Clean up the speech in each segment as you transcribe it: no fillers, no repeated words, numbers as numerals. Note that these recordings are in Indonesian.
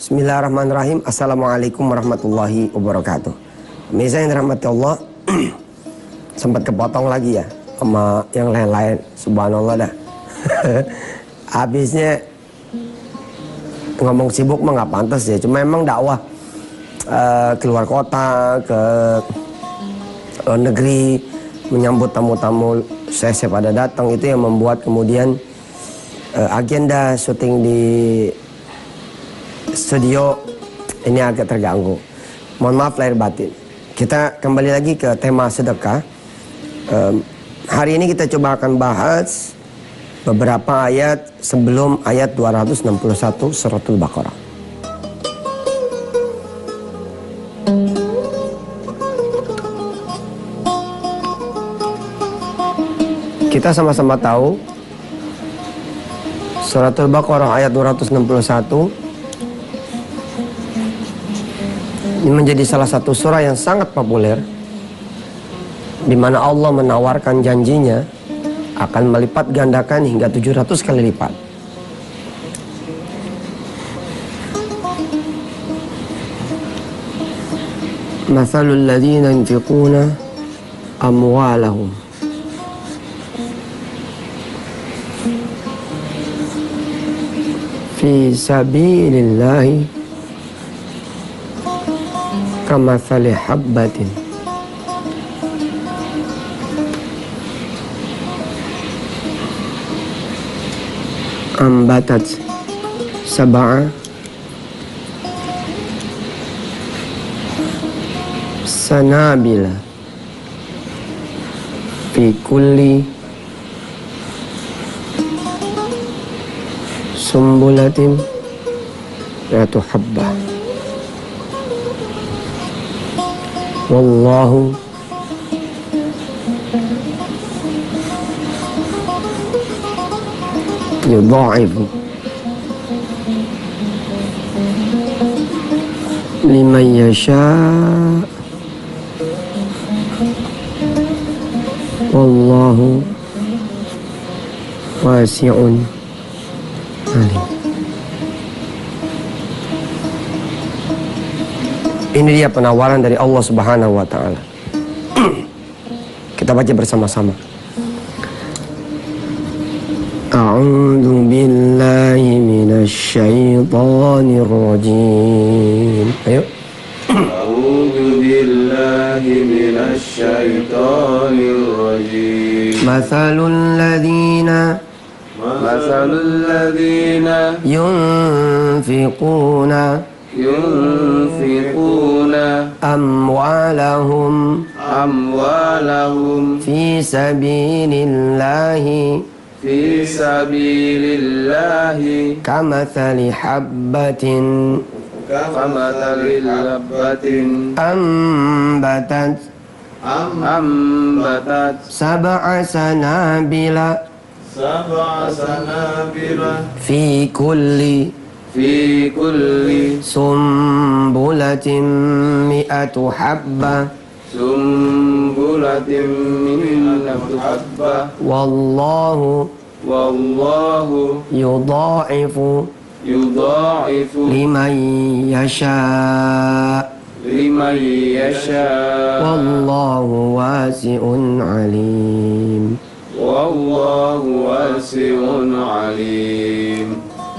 Bismillahirrahmanirrahim. Assalamualaikum warahmatullahi wabarakatuh. Pemirsa yang dirahmati Allah, sempat kepotong lagi ya sama yang lain-lain. Subhanallah dah. Habisnya ngomong sibuk mah nggak pantas ya. Cuma emang dakwah keluar kota, ke luar negeri, menyambut tamu-tamu saya pada datang, itu yang membuat kemudian agenda syuting di studio ini agak terganggu. Mohon maaf lahir batin. Kita kembali lagi ke tema sedekah. Hari ini kita coba akan bahas beberapa ayat sebelum ayat 261 suratul Baqarah. Kita sama-sama tahu suratul Baqarah ayat 261 ini menjadi salah satu surah yang sangat populer, di mana Allah menawarkan janjinya akan melipat gandakan hingga 700 kali lipat. Mathalul ladzina yunfiquna amwalahum fi sabilillahi kamathali habbatin ambatat sab'a sanabila fi kulli sumbulatin mi'atu habbah. Wallahu yudha'ifu liman yasha' wallahu wasi'un alim. Ini dia penawaran dari Allah Subhanahu wa Ta'ala. Kita baca bersama-sama. A'udzu billahi minasy syaithanir rajim. Ayo. A'udzu billahi minasy syaithanir rajim. Mathalul ladzina yunfiquna amwalahum fi sabilillahi kamathali habbatin ambatat sab'a sanabila fi kulli sumbulatin mi'atu habbah wallahu yudha'ifu liman yasha' wallahu wasi'un alim.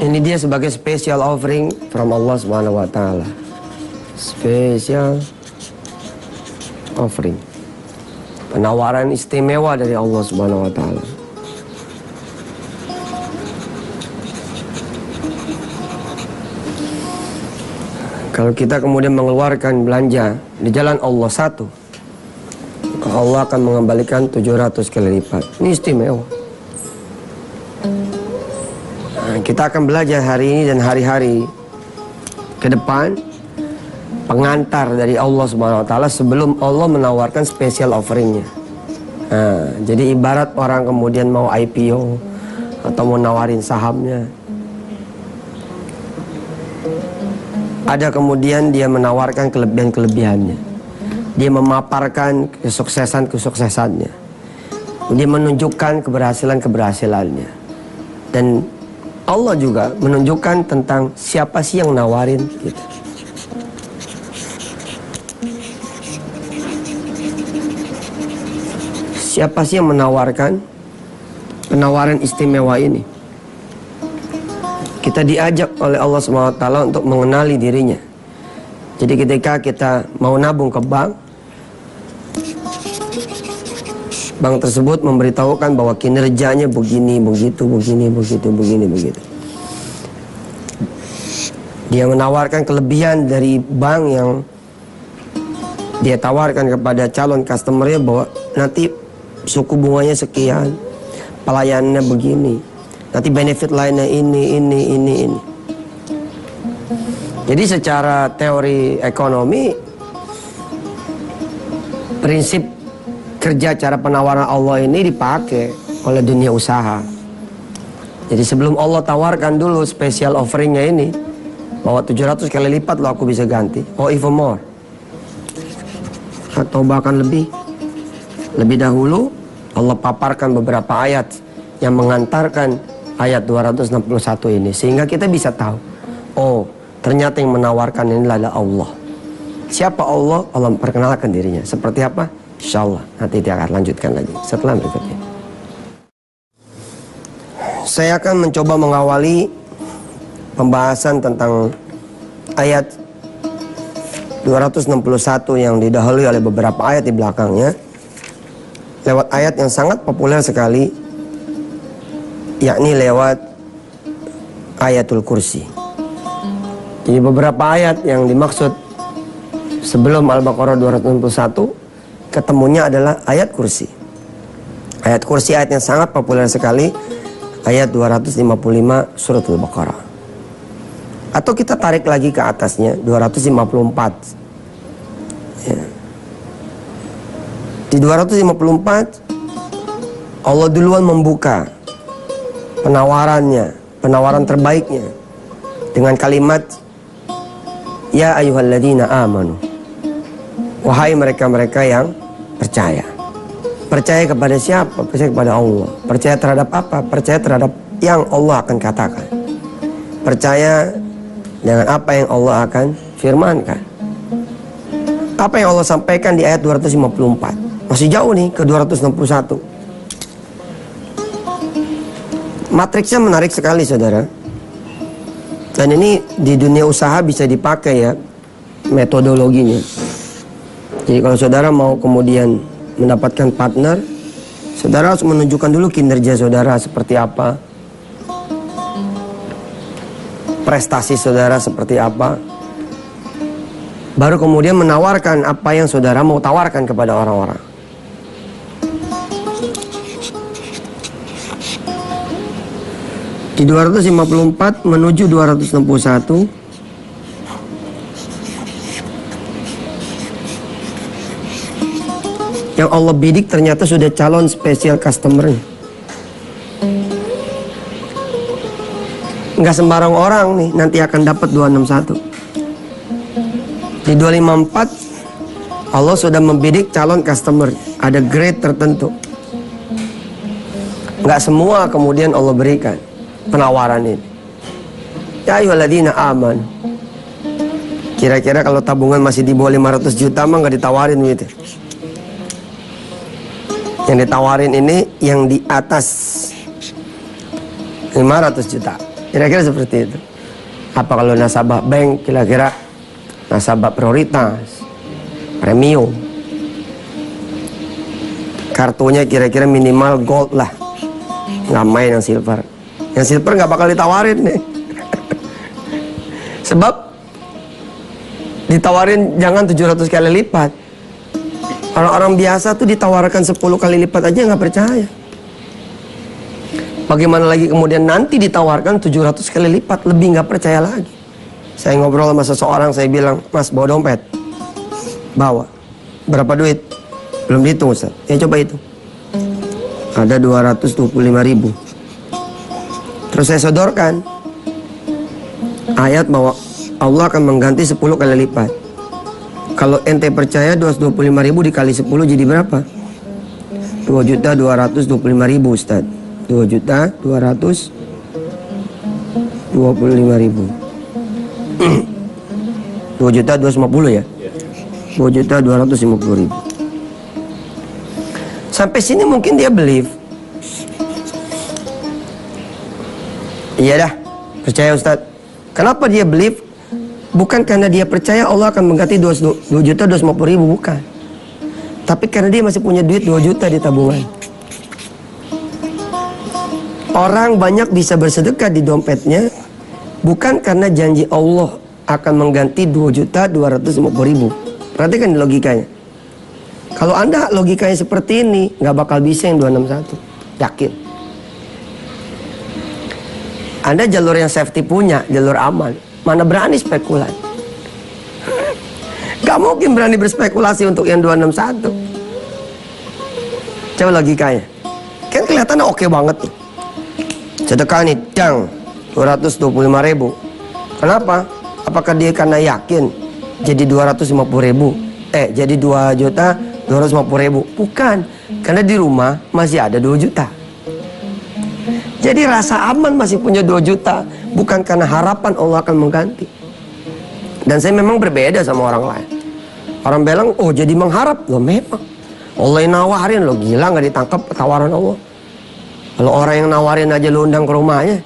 Ini dia sebagai special offering from Allah Subhanahu wa Ta'ala. Special offering, penawaran istimewa dari Allah Subhanahu wa Ta'ala. Kalau kita kemudian mengeluarkan belanja di jalan Allah satu, Allah akan mengembalikan 700 kali lipat. Ini istimewa. Kita akan belajar hari ini dan hari-hari ke depan pengantar dari Allah Subhanahu wa Ta'ala sebelum Allah menawarkan special offeringnya. Jadi ibarat orang kemudian mau IPO atau mau nawarin sahamnya, ada kemudian dia menawarkan kelebihan-kelebihannya, dia memaparkan kesuksesannya, dia menunjukkan keberhasilannya, dan Allah juga menunjukkan tentang siapa sih yang nawarin kita. Siapa sih yang menawarkan penawaran istimewa ini? Kita diajak oleh Allah SWT untuk mengenali dirinya. Jadi ketika kita mau nabung ke bank, bank tersebut memberitahukan bahwa kinerjanya begini, begitu, begini, begitu, begini, begitu. Dia menawarkan kelebihan dari bank yang dia tawarkan kepada calon customernya, bahwa nanti suku bunganya sekian, pelayanannya begini, nanti benefit lainnya ini. Jadi secara teori ekonomi, prinsip kerja cara penawaran Allah ini dipakai oleh dunia usaha. Jadi sebelum Allah tawarkan dulu special offeringnya ini, bahwa 700 kali lipat loh aku bisa ganti, or even more, atau bahkan lebih dahulu Allah paparkan beberapa ayat yang mengantarkan ayat 261 ini, sehingga kita bisa tahu, oh ternyata yang menawarkan ini adalah Allah. Siapa Allah? Allah memperkenalkan dirinya. Seperti apa? Insya Allah nanti dia akan lanjutkan lagi setelah berikutnya. Saya akan mencoba mengawali pembahasan tentang ayat 261 yang didahului oleh beberapa ayat di belakangnya, lewat ayat yang sangat populer sekali, yakni lewat ayatul kursi. Jadi beberapa ayat yang dimaksud sebelum Al-Baqarah 261 ketemunya adalah ayat kursi. Ayat kursi ayat yang sangat populer sekali, ayat 255 surat Al-Baqarah. Atau kita tarik lagi ke atasnya, 254. Ya. Di 254 Allah duluan membuka penawaran terbaiknya dengan kalimat ya ayyuhalladzina amanu, wahai mereka-mereka yang percaya. Percaya kepada siapa? Percaya kepada Allah. Percaya terhadap apa? Percaya terhadap yang Allah akan katakan. Percaya dengan apa yang Allah akan firmankan. Apa yang Allah sampaikan di ayat 254. Masih jauh nih ke 261. Matriksnya menarik sekali, saudara. Dan ini di dunia usaha bisa dipakai ya metodologinya. Jadi kalau saudara mau kemudian mendapatkan partner, saudara harus menunjukkan dulu kinerja saudara seperti apa, prestasi saudara seperti apa, baru kemudian menawarkan apa yang saudara mau tawarkan kepada orang-orang. Di 254 menuju 261 yang Allah bidik ternyata sudah calon spesial customer. Nggak sembarang orang nih nanti akan dapat 261. Di 254 Allah sudah membidik calon customer, ada grade tertentu. Nggak semua kemudian Allah berikan penawaran ini. Ya ayyuhalladzina aman. Kira-kira kalau tabungan masih di bawah 500 juta mah nggak ditawarin gitu. Yang ditawarin ini yang di atas 500 juta. Kira-kira seperti itu. Apa kalau nasabah bank, kira-kira nasabah prioritas, premium. Kartunya kira-kira minimal gold lah. Nggak main yang silver. Yang silver nggak bakal ditawarin nih. Sebab ditawarin jangan 700 kali lipat. Orang-orang biasa tuh ditawarkan 10 kali lipat aja nggak percaya. Bagaimana lagi kemudian nanti ditawarkan 700 kali lipat, lebih nggak percaya lagi. Saya ngobrol sama seseorang, saya bilang, Mas bawa dompet. Bawa. Berapa duit? Belum dihitung Ustaz. Ya coba itu. Ada 225.000. Terus saya sodorkan ayat bahwa Allah akan mengganti 10 kali lipat. Kalau ente percaya 225.000 dikali 10 jadi berapa? 2.225.000 Ustaz. 2.225.000. 25.000. 2.250.000 ya? 2.250.000. Sampai sini mungkin dia believe. Iya dah, percaya Ustaz. Kenapa dia believe? Bukan karena dia percaya Allah akan mengganti 2.250.000, bukan. Tapi karena dia masih punya duit 2 juta di tabungan. Orang banyak bisa bersedekah di dompetnya bukan karena janji Allah akan mengganti 2.250.000. Perhatikan logikanya. Kalau Anda logikanya seperti ini, nggak bakal bisa yang 261. Yakin. Anda jalur yang safety punya, jalur aman. Mana berani spekulan? Gak mungkin berani berspekulasi untuk yang 261. Coba logikanya. Kan kelihatannya oke banget tuh. Sedekah nih, jang 225.000. Kenapa? Apakah dia karena yakin jadi 250.000? Jadi 2.250.000? Bukan. Karena di rumah masih ada 2 juta. Jadi rasa aman masih punya 2 juta. Bukan karena harapan Allah akan mengganti. Dan saya memang berbeda sama orang lain. Orang bilang, oh jadi mengharap. Loh memang. Allah yang nawarin, lo gila gak ditangkap tawaran Allah. Kalau orang yang nawarin aja lo undang ke rumahnya.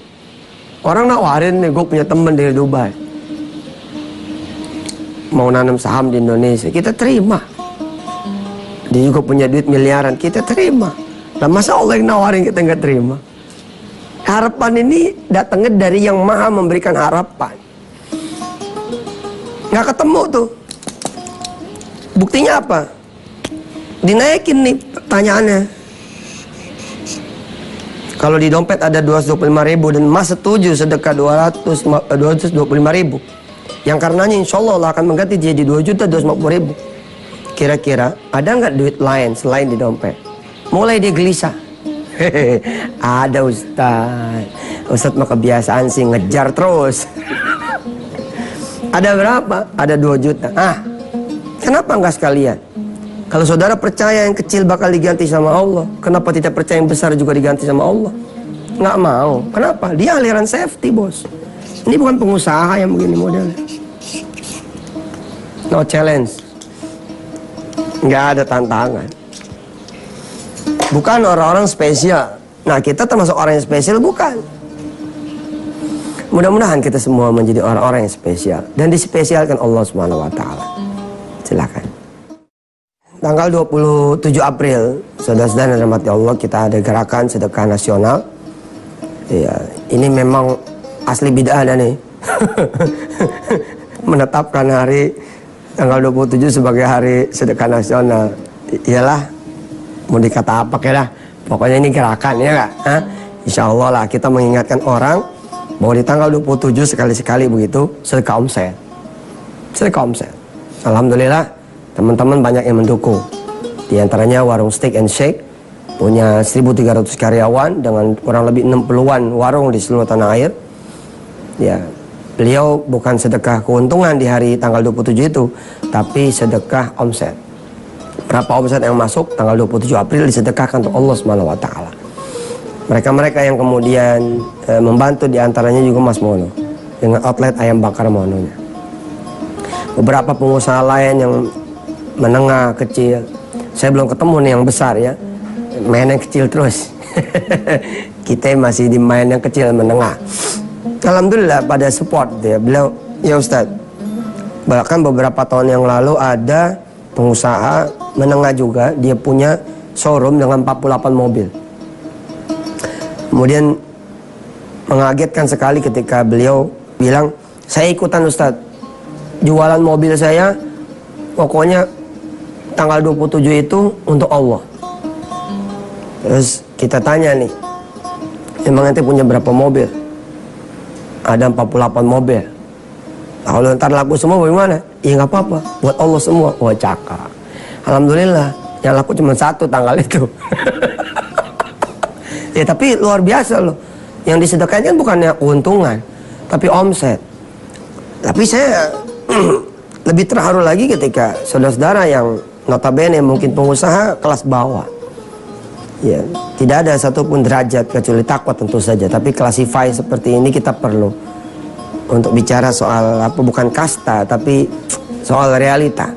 Orang nawarin nih, gue punya temen dari Dubai. Mau nanam saham di Indonesia, kita terima. Dia juga punya duit miliaran, kita terima. Nah masa Allah yang nawarin kita gak terima? Harapan ini datangnya dari yang maha memberikan harapan. Nggak ketemu tuh. Buktinya apa? Dinaikin nih pertanyaannya. Kalau di dompet ada 225.000 dan Mas setuju sedekah 225.000, yang karenanya insya Allah akan mengganti jadi 2.250.000. Kira-kira ada nggak duit lain selain di dompet? Mulai dia gelisah. Ada Ustaz mah kebiasaan sih ngejar terus. Ada berapa? Ada 2 juta. Kenapa enggak sekalian? Kalau saudara percaya yang kecil bakal diganti sama Allah, kenapa tidak percaya yang besar juga diganti sama Allah? Nggak mau. Kenapa? Dia aliran safety, bos. Ini bukan pengusaha yang begini modelnya. No challenge. Nggak ada tantangan. Bukan orang-orang spesial. Nah kita termasuk orang yang spesial, bukan. Mudah-mudahan kita semua menjadi orang-orang yang spesial dan dispesialkan Allah SWT. Silakan. Tanggal 27 April, saudara-saudara yang dirahmati Allah, kita ada gerakan sedekah nasional. Ya, ini memang asli bid'ah nih. Menetapkan hari tanggal 27 sebagai hari sedekah nasional. Iyalah. Mau dikata apa kira? Pokoknya ini gerakan ya nggak? Insya Allah lah kita mengingatkan orang bahwa di tanggal 27 sekali-sekali begitu sedekah omset. Sedekah omset. Alhamdulillah teman-teman banyak yang mendukung. Di antaranya warung Steak and Shake punya 1.300 karyawan dengan kurang lebih 60-an warung di seluruh tanah air. Ya, beliau bukan sedekah keuntungan di hari tanggal 27 itu, tapi sedekah omset. Berapa omset yang masuk tanggal 27 April disedekahkan untuk Allah SWT. Mereka-mereka yang kemudian membantu diantaranya juga Mas Mono dengan outlet ayam bakar Mononya. Beberapa pengusaha lain yang menengah kecil, saya belum ketemu nih yang besar ya, main yang kecil terus. Kita masih di main yang kecil menengah. Alhamdulillah pada support dia. Beliau, ya Ustadz, bahkan beberapa tahun yang lalu ada pengusaha menengah juga, dia punya showroom dengan 48 mobil. Kemudian mengagetkan sekali ketika beliau bilang, saya ikutan Ustadz, jualan mobil saya pokoknya tanggal 27 itu untuk Allah. Terus kita tanya nih, emang ente punya berapa mobil? Ada 48 mobil. Nah, kalau ntar laku semua bagaimana? Ya nggak apa-apa, buat Allah semua. Wah cakap. Alhamdulillah, yang laku cuma 1 tanggal itu. Ya tapi luar biasa loh. Yang disedekahkan bukannya keuntungan, tapi omset. Tapi saya lebih terharu lagi ketika saudara-saudara yang notabene mungkin pengusaha kelas bawah. Ya, tidak ada satupun derajat kecuali takwa tentu saja. Tapi classify seperti ini kita perlu untuk bicara soal apa, bukan kasta tapi soal realita.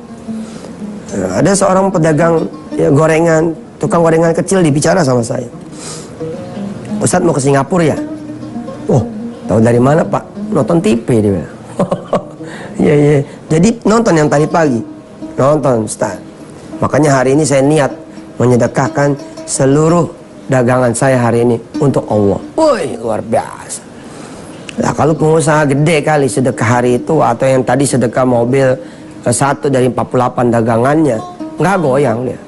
Ada seorang pedagang gorengan, tukang gorengan kecil dibicara sama saya. Ustadz mau ke Singapura ya? Oh, tahu dari mana Pak? Nonton TV dia bilang. Iya. Jadi nonton yang tadi pagi. Nonton Ustadz. Makanya hari ini saya niat menyedekahkan seluruh dagangan saya hari ini untuk Allah. Woi, luar biasa. Nah, kalau pengusaha gede kali sedekah hari itu, atau yang tadi sedekah mobil satu dari 48 dagangannya, nggak goyang dia.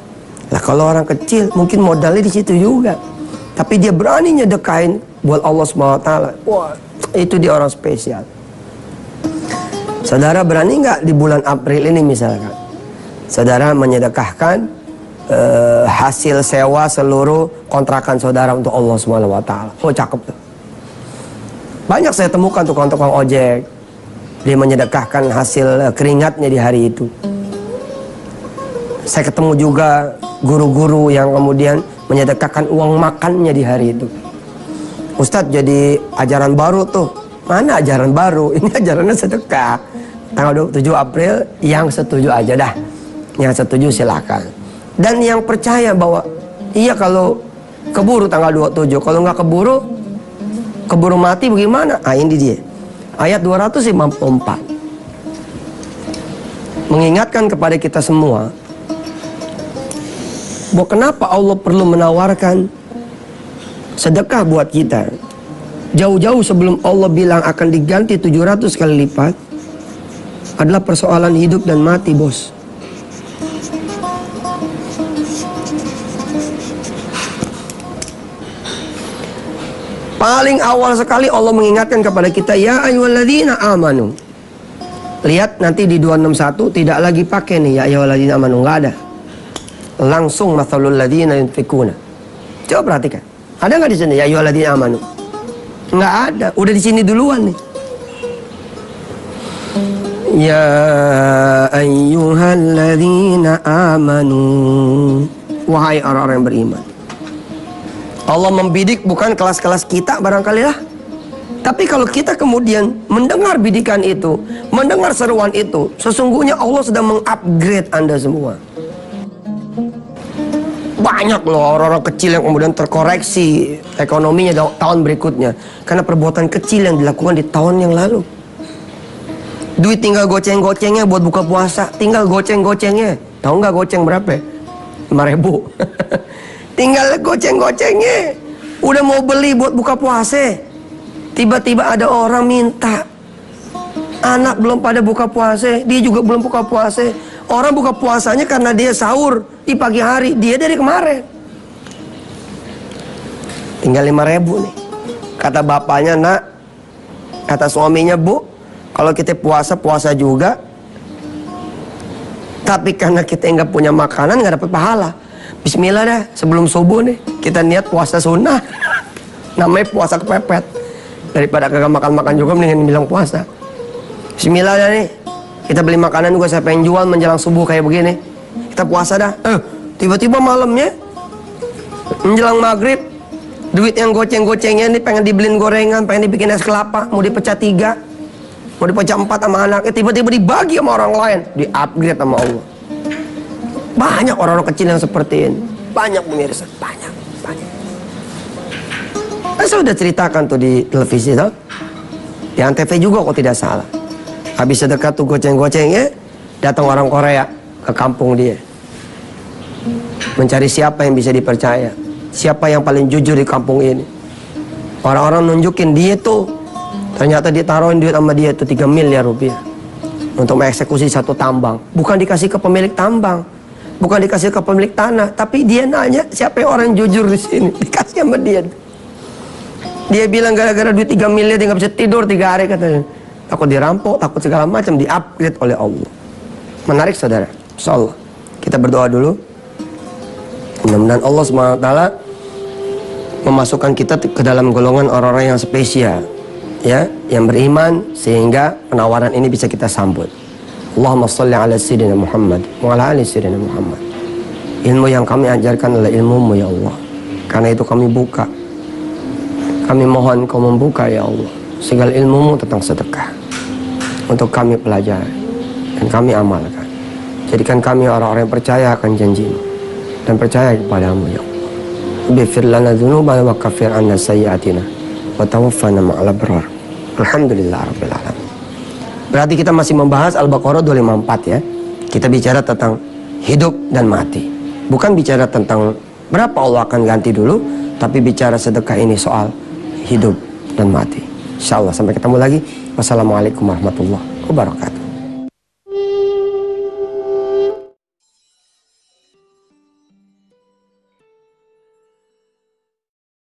Lah kalau orang kecil mungkin modalnya di situ juga, tapi dia berani nyedekahin buat Allah SWT. Wah, itu dia orang spesial. Saudara berani nggak di bulan April ini misalkan, saudara menyedekahkan hasil sewa seluruh kontrakan saudara untuk Allah SWT? Oh, cakep tuh. Banyak saya temukan tukang-tukang ojek, dia menyedekahkan hasil keringatnya di hari itu. Saya ketemu juga guru-guru yang kemudian menyedekahkan uang makannya di hari itu. Ustadz, jadi ajaran baru tuh. Mana ajaran baru? Ini ajarannya sedekah. Tanggal 27 April, yang setuju aja dah. Yang setuju silakan. Dan yang percaya bahwa iya kalau keburu tanggal 27, kalau nggak keburu mati bagaimana? Ah, ini dia. Ayat 254 mengingatkan kepada kita semua bahwa kenapa Allah perlu menawarkan sedekah buat kita. Jauh-jauh sebelum Allah bilang akan diganti 700 kali lipat, adalah persoalan hidup dan mati, bos. Paling awal sekali Allah mengingatkan kepada kita, ya ayyuhalladzina amanu. Lihat nanti di 261 tidak lagi pakai nih ya ayyuhalladzina amanu, nggak ada. Langsung mathalul ladzina yunfikuna. Coba perhatikan. Ada nggak di sini ya ayyuhalladzina amanu? Nggak ada. Udah di sini duluan nih. Ya ayyuhalladzina amanu. Wahai orang-orang yang beriman. Allah membidik bukan kelas-kelas kita barangkali lah. Tapi kalau kita kemudian mendengar bidikan itu, mendengar seruan itu, sesungguhnya Allah sedang mengupgrade Anda semua. Banyak loh orang-orang kecil yang kemudian terkoreksi ekonominya tahun berikutnya karena perbuatan kecil yang dilakukan di tahun yang lalu. Duit tinggal goceng-gocengnya buat buka puasa, tinggal goceng-gocengnya. Tahu nggak goceng berapa? 5.000. Tinggal goceng-gocengnya. Udah mau beli buat buka puasa, tiba-tiba ada orang minta. Anak belum pada buka puasa, dia juga belum buka puasa. Orang buka puasanya karena dia sahur di pagi hari, dia dari kemarin. Tinggal 5.000 nih. Kata bapaknya, nak, kata suaminya, bu, kalau kita puasa juga, tapi karena kita nggak punya makanan, nggak dapat pahala. Bismillah dah, sebelum subuh nih kita niat puasa sunnah. Namanya puasa kepepet. Daripada kagak makan-makan juga mendingan bilang puasa. Bismillah dah nih, kita beli makanan juga, saya pengen jual menjelang subuh kayak begini. Kita puasa dah. Tiba-tiba malamnya menjelang maghrib, duit yang goceng-gocengnya nih pengen dibeliin gorengan, pengen dibikin es kelapa, mau dipecah 3, mau dipecah 4 sama anaknya, tiba-tiba dibagi sama orang lain, di-upgrade sama Allah. Banyak orang-orang kecil yang seperti ini. Banyak pemirsa, banyak. Saya sudah ceritakan tuh di televisi tuh. Di Antv juga kok tidak salah. Habis sedekah tuh goceng-gocengnya, datang orang Korea ke kampung dia. Mencari siapa yang bisa dipercaya, siapa yang paling jujur di kampung ini. Orang-orang nunjukin dia tuh, ternyata ditaruhin duit sama dia tuh 3 miliar rupiah untuk mengeksekusi satu tambang. Bukan dikasih ke pemilik tambang, bukan dikasih ke pemilik tanah, tapi dia nanya siapa yang orang jujur di sini, dikasih sama dia. Dia bilang gara-gara duit 3 miliar dia nggak bisa tidur 3 hari katanya. Takut dirampok, takut segala macam, di-upgrade oleh Allah. Menarik saudara. Insyaallah. Kita berdoa dulu. Mudah-mudahan Allah SWT memasukkan kita ke dalam golongan orang-orang yang spesial, ya, yang beriman sehingga penawaran ini bisa kita sambut. Allahumma sholli ala sayyidina Muhammad wa ala ali sayyidina Muhammad. Ilmu yang kami ajarkan adalah ilmu-Mu ya Allah. Karena itu kami buka. Kami mohon Kau membuka ya Allah segala ilmu-Mu tentang sedekah. untuk kami pelajari dan kami amalkan. Jadikan kami orang-orang yang percaya akan janji-Mu dan percaya kepada-Mu, ya Allah. Ighfir lana dzunubana wa kaffir 'anna sayyi'atina wa tawaffana ma'al abrar. Alhamdulillahirabbil alamin. Berarti kita masih membahas Al-Baqarah 254 ya. Kita bicara tentang hidup dan mati. Bukan bicara tentang berapa Allah akan ganti dulu, tapi bicara sedekah ini soal hidup dan mati. Insyaallah sampai ketemu lagi. Wassalamualaikum warahmatullahi wabarakatuh.